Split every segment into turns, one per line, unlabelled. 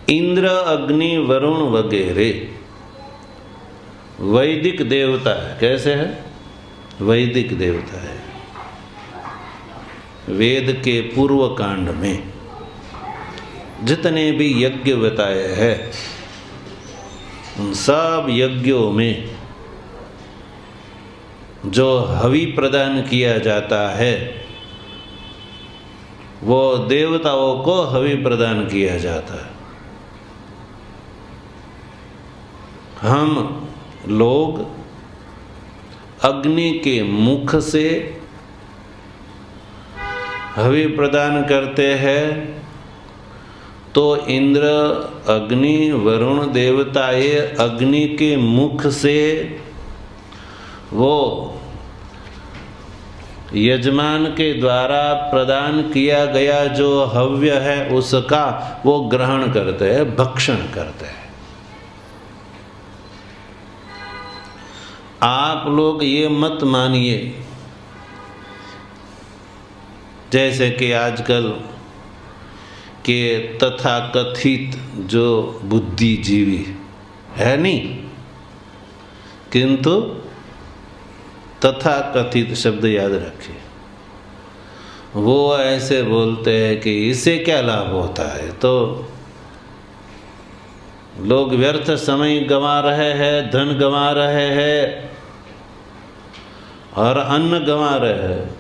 इंद्र, अग्नि, वरुण वगैरह वैदिक देवता है। कैसे है? वैदिक देवता है। वेद के पूर्व कांड में जितने भी यज्ञ बताए हैं, उन सब यज्ञों में जो हवि प्रदान किया जाता है, वो देवताओं को हवि प्रदान किया जाता है। हम लोग अग्नि के मुख से हवि प्रदान करते हैं, तो इंद्र, अग्नि, वरुण देवताएं अग्नि के मुख से वो यजमान के द्वारा प्रदान किया गया जो हव्य है उसका वो ग्रहण करते हैं, भक्षण करते हैं। आप लोग ये मत मानिए जैसे कि आजकल के तथाकथित जो बुद्धिजीवी है नहीं, किंतु तथाकथित शब्द याद रखिए, वो ऐसे बोलते हैं कि इससे क्या लाभ होता है। तो लोग व्यर्थ समय गंवा रहे हैं, धन गंवा रहे हैं और अन्न गंवा रहे हैं।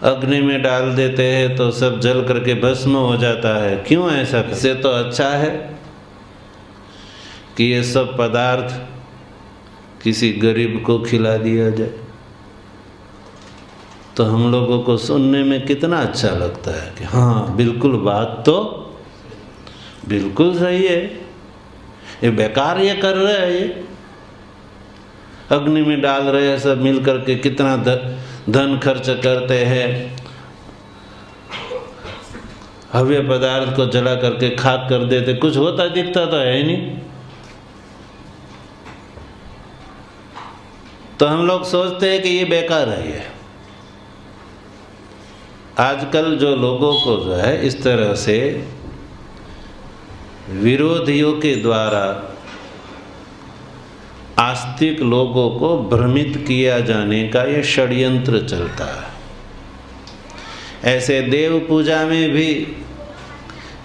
अग्नि में डाल देते हैं तो सब जल करके भस्म हो जाता है। क्यों ऐसा? इससे तो अच्छा है कि ये सब पदार्थ किसी गरीब को खिला दिया जाए, तो हम लोगों को सुनने में कितना अच्छा लगता है कि हाँ बिल्कुल, बात तो बिल्कुल सही है, ये बेकार ये कर रहे हैं, ये अग्नि में डाल रहे हैं, सब मिल करके कितना धन खर्च करते हैं, हव्य पदार्थ को जला करके खाक कर देते, कुछ होता दिखता तो है नहीं। तो हम लोग सोचते हैं कि ये बेकार है। ये आजकल जो लोगों को जो है इस तरह से विरोधियों के द्वारा आस्तिक लोगों को भ्रमित किया जाने का ये षड्यंत्र चलता है। ऐसे देव पूजा में भी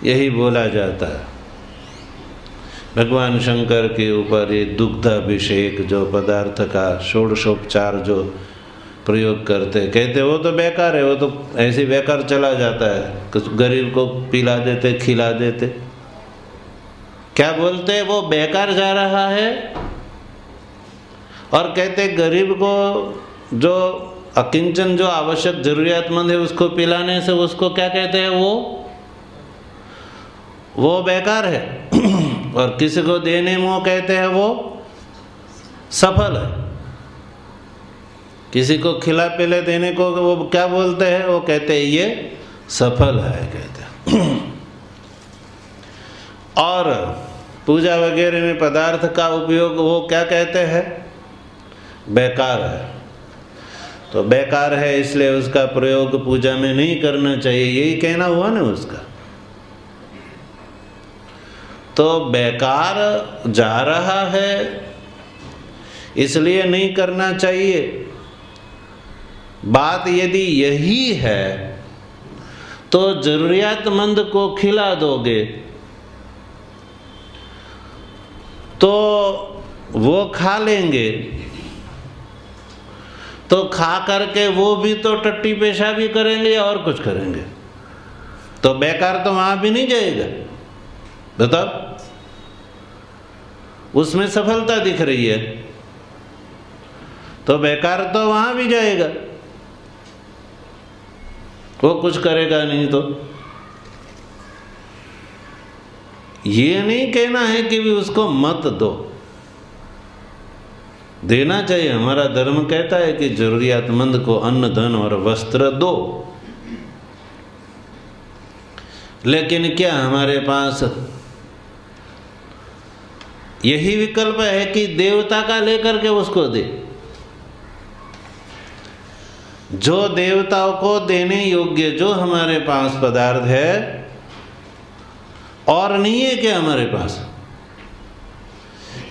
यही बोला जाता है। भगवान शंकर के ऊपर ये दुग्धाभिषेक जो पदार्थ का षोडशोपचार जो प्रयोग करते, कहते वो तो बेकार है, वो तो ऐसे बेकार चला जाता है, कुछ गरीब को पिला देते, खिला देते। क्या बोलते? वो बेकार जा रहा है, और कहते गरीब को जो अकिंचन जो आवश्यक जरूरियातमंद है उसको पिलाने से उसको क्या कहते हैं? वो बेकार है। और किसी को देने में वो कहते हैं वो सफल है। किसी को खिला पिला देने को वो क्या बोलते हैं? वो कहते हैं ये सफल है, कहते हैं। और पूजा वगैरह में पदार्थ का उपयोग वो क्या कहते हैं? बेकार है। तो बेकार है इसलिए उसका प्रयोग पूजा में नहीं करना चाहिए, यही कहना हुआ ना उसका। तो बेकार जा रहा है इसलिए नहीं करना चाहिए। बात यदि यही है तो जरूरियातमंद को खिला दोगे तो वो खा लेंगे, तो खा करके वो भी तो टट्टी पेशा भी करेंगे और कुछ करेंगे, तो बेकार तो वहां भी नहीं जाएगा। बताओ, उसमें सफलता दिख रही है तो बेकार तो वहां भी जाएगा, वो कुछ करेगा नहीं। तो ये नहीं कहना है कि भी उसको मत दो, देना चाहिए। हमारा धर्म कहता है कि जरूरियातमंद को अन्न, धन और वस्त्र दो। लेकिन क्या हमारे पास यही विकल्प है कि देवता का लेकर के उसको दे? जो देवताओं को देने योग्य जो हमारे पास पदार्थ है और नहीं है क्या हमारे पास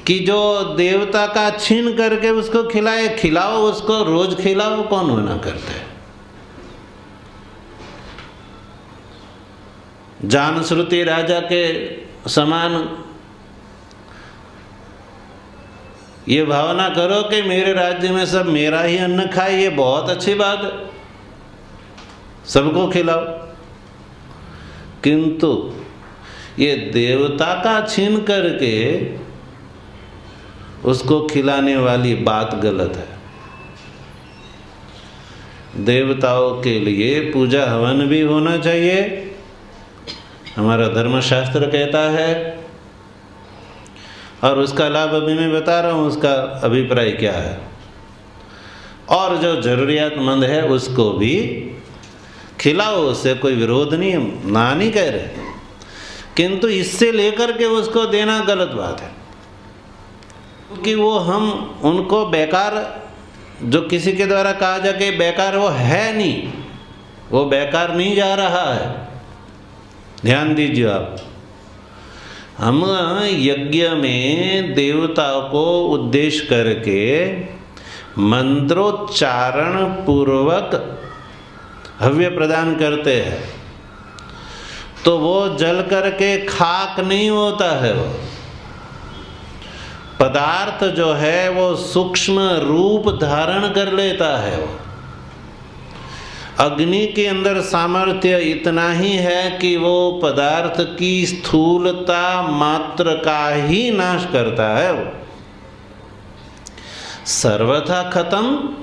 कि जो देवता का छीन करके उसको खिलाए? खिलाओ उसको, रोज खिलाओ, कौन मना करता है? जानश्रुति राजा के समान ये भावना करो कि मेरे राज्य में सब मेरा ही अन्न खाए, ये बहुत अच्छी बात है, सबको खिलाओ। किंतु ये देवता का छीन करके उसको खिलाने वाली बात गलत है। देवताओं के लिए पूजा हवन भी होना चाहिए, हमारा धर्मशास्त्र कहता है, और उसका लाभ अभी मैं बता रहा हूँ, उसका अभिप्राय क्या है। और जो जरूरियातमंद है उसको भी खिलाओ, उससे कोई विरोध नहीं, ना नहीं कह रहे, किंतु इससे लेकर के उसको देना गलत बात है। क्योंकि वो हम उनको बेकार, जो किसी के द्वारा कहा जाए कि बेकार, वो है नहीं, वो बेकार नहीं जा रहा है। ध्यान दीजिए आप, हम यज्ञ में देवताओं को उद्देश्य करके मंत्रोच्चारण पूर्वक हव्य प्रदान करते हैं, तो वो जल करके खाक नहीं होता है। वो पदार्थ जो है वो सूक्ष्म रूप धारण कर लेता है। वो अग्नि के अंदर सामर्थ्य इतना ही है कि वो पदार्थ की स्थूलता मात्र का ही नाश करता है। वो सर्वथा खत्म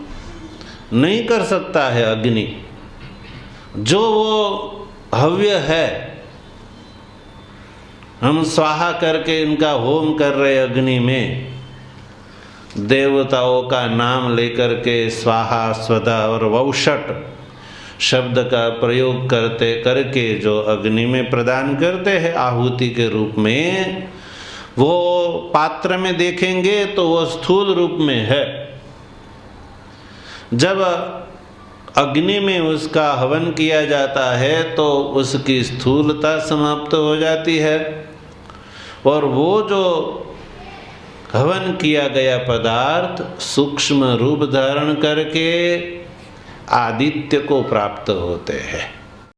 नहीं कर सकता है अग्नि। जो वो हव्य है, हम स्वाहा करके इनका होम कर रहे अग्नि में, देवताओं का नाम लेकर के स्वाहा स्वधा और वौषट शब्द का प्रयोग करते करके जो अग्नि में प्रदान करते हैं आहुति के रूप में, वो पात्र में देखेंगे तो वो स्थूल रूप में है। जब अग्नि में उसका हवन किया जाता है तो उसकी स्थूलता समाप्त हो जाती है, और वो जो हवन किया गया पदार्थ सूक्ष्म रूप धारण करके आदित्य को प्राप्त होते हैं।